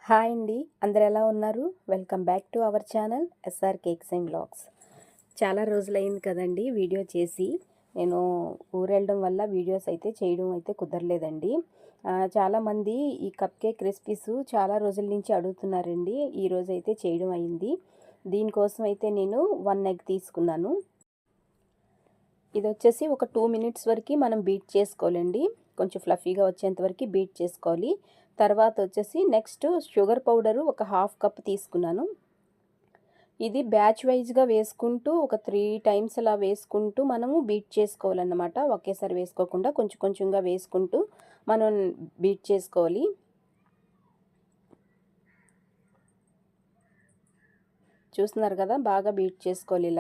Hi అండి, అందరు ఎలా ఉన్నారు? Welcome back to our channel SR cakes and vlogs. చాలా రోజులైంది కదండి వీడియో చేసి. నేను ఊరెళ్ళడం వల్ల వీడియోస్ అయితే చేయడం అయితే కుదరలేదండి. చాలామంది ఈ కప్ కేక్ రెసిపీస్ చాలా రోజుల నుంచి అడుగుతున్నారండి. ఈరోజు అయితే చేయడం అయింది. దీనికోసం అయితే నేను 1 ఎగ్ తీసుకున్నాను. ఇది వచ్చేసి ఒక 2 మినిట్స్ వరకు మనం బీట్ చేసుకోవాలండి. కొంచెం ఫ్లఫీగా వచ్చేంత వరకు బీట్ చేసుకోవాలి. తర్వాత వచ్చేసి నెక్స్ట్ షుగర్ పౌడరు ఒక 1/2 కప్ తీసుకున్నాను. ఇది బ్యాచ్ వైజ్గా వేసుకుంటూ ఒక 3 టైమ్స్ అలా వేసుకుంటూ మనము బీట్ చేసుకోవాలన్నమాట. ఒకేసారి వేసుకోకుండా కొంచెం కొంచెంగా వేసుకుంటూ మనం బీట్ చేసుకోవాలి. చూస్తున్నారు కదా, బాగా బీట్ చేసుకోవాలి.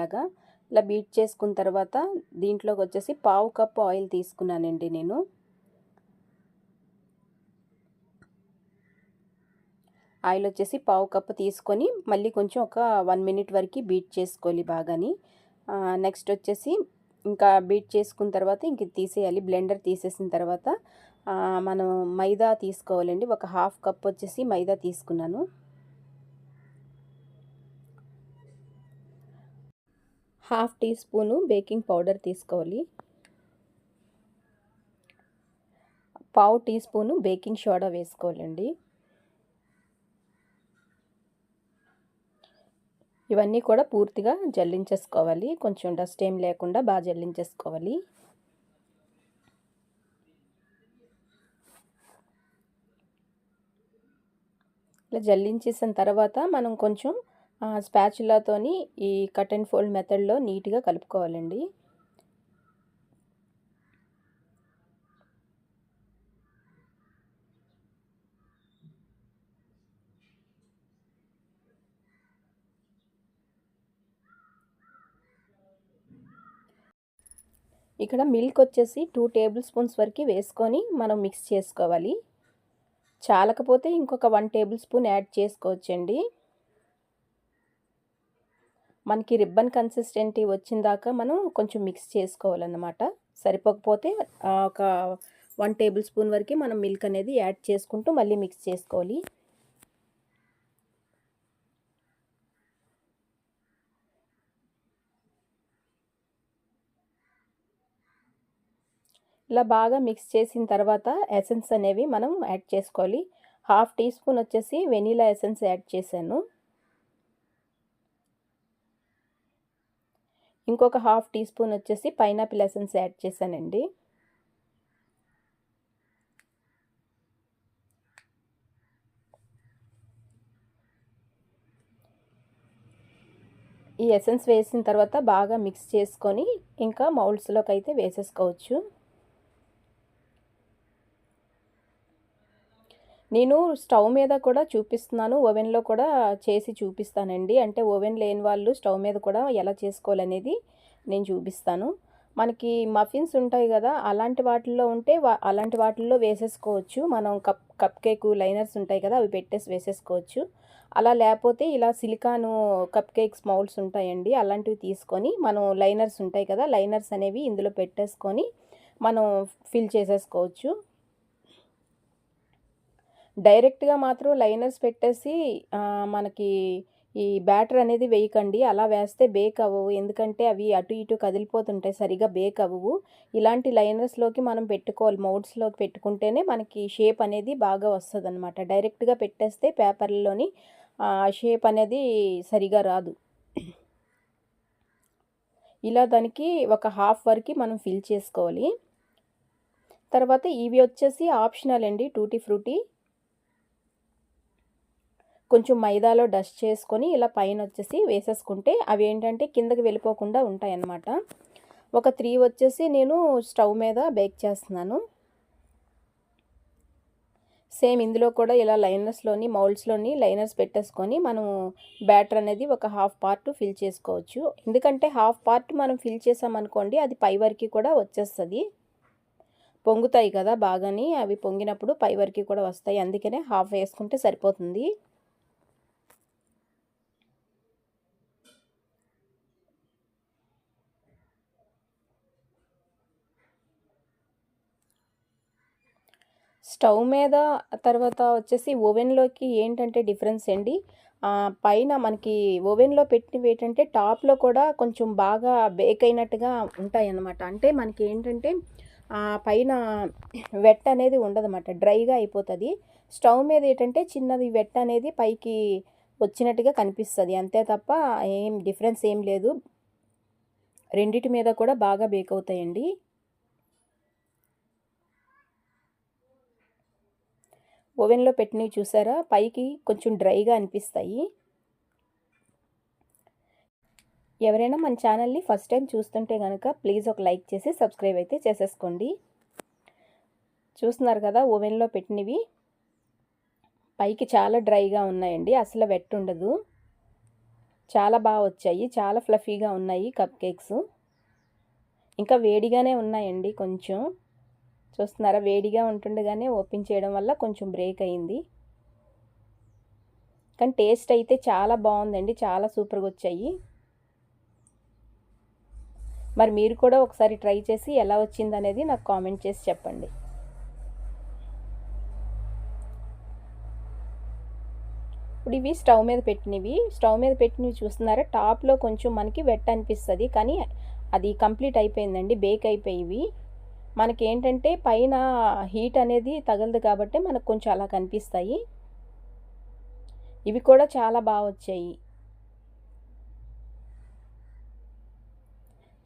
ఇలా బీట్ చేసుకున్న తర్వాత దీంట్లోకి వచ్చేసి 1/2 కప్ ఆయిల్ తీసుకున్నానండి నేను. ఆయిల్ వచ్చేసి 1/2 కప్ తీసుకొని మళ్ళీ కొంచెం ఒక 1 మినిట్ వరకు బీట్ చేసుకోవాలి బాగాని. నెక్స్ట్ వచ్చేసి ఇంకా బీట్ చేసుకున్న తర్వాత ఇంక తీసేయాలి. బ్లెండర్ తీసేసిన తర్వాత మనం మైదా తీసుకోవాలండి. ఒక 1/2 కప్ వచ్చేసి మైదా తీసుకున్నాను. 1/2 టీ స్పూను బేకింగ్ పౌడర్ తీసుకోవాలి. 1/2 టీ స్పూను బేకింగ్ సోడా వేసుకోవాలండి. ఇవన్నీ కూడా పూర్తిగా జల్లించేసుకోవాలి. కొంచెం డస్ట్ ఏం లేకుండా బాగా జల్లించేసుకోవాలి. ఇలా జల్లించేసిన తర్వాత మనం కొంచెం స్పాచులాతోని ఈ కట్ అండ్ ఫోల్డ్ మెథడ్లో నీట్గా కలుపుకోవాలండి. ఇక్కడ మిల్క్ వచ్చేసి 2 టేబుల్ స్పూన్స్ వరకు వేసుకొని మనం మిక్స్ చేసుకోవాలి. చాలకపోతే ఇంకొక 1 టేబుల్ స్పూన్ యాడ్ చేసుకోవచ్చండి. మనకి రిబ్బన్ కన్సిస్టెన్సీ వచ్చిందాకా మనం కొంచెం మిక్స్ చేసుకోవాలన్నమాట. సరిపోకపోతే ఒక 1 టేబుల్ స్పూన్ వరకు మనం మిల్క్ అనేది యాడ్ చేసుకుంటూ మళ్ళీ మిక్స్ చేసుకోవాలి. ఇలా బాగా మిక్స్ చేసిన తర్వాత ఎసెన్స్ అనేవి మనం యాడ్ చేసుకోవాలి. 1/2 టీ స్పూన్ వచ్చేసి వెనీలా ఎసెన్స్ యాడ్ చేశాను. ఇంకొక 1/2 టీ స్పూన్ వచ్చేసి పైనాపిల్ ఎసెన్స్ యాడ్ చేశానండి. ఈ ఎసెన్స్ వేసిన తర్వాత బాగా మిక్స్ చేసుకొని ఇంకా మౌల్డ్స్లోకి అయితే వేసేసుకోవచ్చు. నేను స్టవ్ మీద కూడా చూపిస్తున్నాను, ఓవెన్లో కూడా చేసి చూపిస్తానండి. అంటే ఓవెన్ లేని వాళ్ళు స్టవ్ మీద కూడా ఎలా చేసుకోవాలనేది నేను చూపిస్తాను. మనకి మఫిన్స్ ఉంటాయి కదా, అలాంటి వాటిల్లో ఉంటే అలాంటి వాటిల్లో వేసేసుకోవచ్చు. మనం కప్ కేక్ లైనర్స్ ఉంటాయి కదా, అవి పెట్టేసి వేసేసుకోవచ్చు. అలా లేకపోతే ఇలా సిలికాను కప్ కేక్స్ మౌల్డ్స్ ఉంటాయండి, అలాంటివి తీసుకొని మనం లైనర్స్ ఉంటాయి కదా, లైనర్స్ అనేవి ఇందులో పెట్టేసుకొని మనం ఫిల్ చేసేసుకోవచ్చు. డైరెక్ట్గా మాత్రం లైనర్స్ పెట్టేసి మనకి ఈ బ్యాటర్ అనేది వేయకండి. అలా వేస్తే బేక్ అవ్వవు, ఎందుకంటే అవి అటు ఇటు కదిలిపోతుంటాయి, సరిగా బేక్ అవ్వవు. ఇలాంటి లైనర్స్లోకి మనం పెట్టుకోవాలి, మౌల్డ్స్లోకి పెట్టుకుంటేనే మనకి షేప్ అనేది బాగా వస్తుంది అనమాట. డైరెక్ట్గా పెట్టేస్తే పేపర్లోని షేప్ అనేది సరిగా రాదు. ఇలా దానికి ఒక 1/2 వరకు మనం ఫిల్ చేసుకోవాలి. తర్వాత ఇవి వచ్చేసి ఆప్షనల్ అండి, టూటీ ఫ్రూటీ. కొంచెం మైదాలో డస్ట్ చేసుకొని ఇలా పైన వచ్చేసి వేసేసుకుంటే అవి ఏంటంటే కిందకి వెళ్ళిపోకుండా ఉంటాయన్నమాట. ఒక 3 వచ్చేసి నేను స్టవ్ మీద బేక్ చేస్తున్నాను. సేమ్ ఇందులో కూడా ఇలా లైనర్స్లోని మౌల్డ్స్లోని లైనర్స్ పెట్టేసుకొని మనం బ్యాటర్ అనేది ఒక 1/2 పార్ట్ ఫిల్ చేసుకోవచ్చు. ఎందుకంటే 1/2 పార్ట్ మనం ఫిల్ చేసామనుకోండి, అది పై వరకు కూడా వచ్చేస్తుంది. పొంగుతాయి కదా బాగాని, అవి పొంగినప్పుడు పై వరకు కూడా వస్తాయి. అందుకనే 1/2 వేసుకుంటే సరిపోతుంది. స్టవ్ మీద తర్వాత వచ్చేసి ఓవెన్లోకి ఏంటంటే డిఫరెన్స్ అండి, పైన మనకి ఓవెన్లో పెట్టినవి ఏంటంటే టాప్లో కూడా కొంచెం బాగా బేక్ అయినట్టుగా ఉంటాయి అన్నమాట. అంటే మనకి ఏంటంటే పైన వెట్ అనేది ఉండదన్నమాట, డ్రైగా అయిపోతుంది. స్టవ్ మీద ఏంటంటే చిన్నది వెట్ అనేది పైకి వచ్చినట్టుగా కనిపిస్తుంది అంతే తప్ప ఏం డిఫరెన్స్ ఏం లేదు. రెండిటి మీద కూడా బాగా బేక్ అవుతాయండి. ఓవెన్లో పెట్టినవి చూసారా, పైకి కొంచెం డ్రైగా అనిపిస్తాయి. ఎవరైనా మన ఛానల్ని ఫస్ట్ టైం చూస్తుంటే కనుక ప్లీజ్ ఒక లైక్ చేసి సబ్స్క్రైబ్ అయితే చేసేసుకోండి. చూస్తున్నారు కదా, ఓవెన్లో పెట్టినవి పైకి చాలా డ్రైగా ఉన్నాయండి, అసలు వెట్ ఉండదు. చాలా బాగా వచ్చాయి, చాలా ఫ్లఫీగా ఉన్నాయి కప్ కేక్స్. ఇంకా వేడిగానే ఉన్నాయండి కొంచెం. చూస్తున్నారా, వేడిగా ఉంటుండగానే ఓపెన్ చేయడం వల్ల కొంచెం బ్రేక్ అయింది. కానీ టేస్ట్ అయితే చాలా బాగుందండి, చాలా సూపర్గా వచ్చాయి. మరి మీరు కూడా ఒకసారి ట్రై చేసి ఎలా వచ్చిందనేది నాకు కామెంట్ చేసి చెప్పండి. ఇప్పుడు ఇవి స్టవ్ మీద పెట్టినవి చూస్తున్నారా, టాప్లో కొంచెం మనకి వెట్ అనిపిస్తుంది, కానీ అది కంప్లీట్ అయిపోయిందండి, బేక్ అయిపోయి. మనకి ఏంటంటే పైన హీట్ అనేది తగలదు కాబట్టి మనకు కొంచెం అలా కనిపిస్తాయి. ఇవి కూడా చాలా బాగా వచ్చాయి.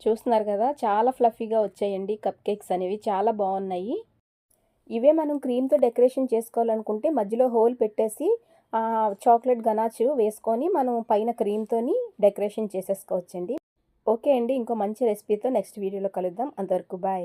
చూస్తున్నారు కదా, చాలా ఫ్లఫీగా వచ్చాయండి కప్ కేక్స్ అనేవి, చాలా బాగున్నాయి. ఇవే మనం క్రీమ్తో డెకరేషన్ చేసుకోవాలనుకుంటే మధ్యలో హోల్ పెట్టేసి చాక్లెట్ గనాచు వేసుకొని మనం పైన క్రీమ్తోని డెకరేషన్ చేసేసుకోవచ్చండి. ఓకే అండి, ఇంకో మంచి రెసిపీతో నెక్స్ట్ వీడియోలో కలుద్దాం. అంతవరకు బాయ్.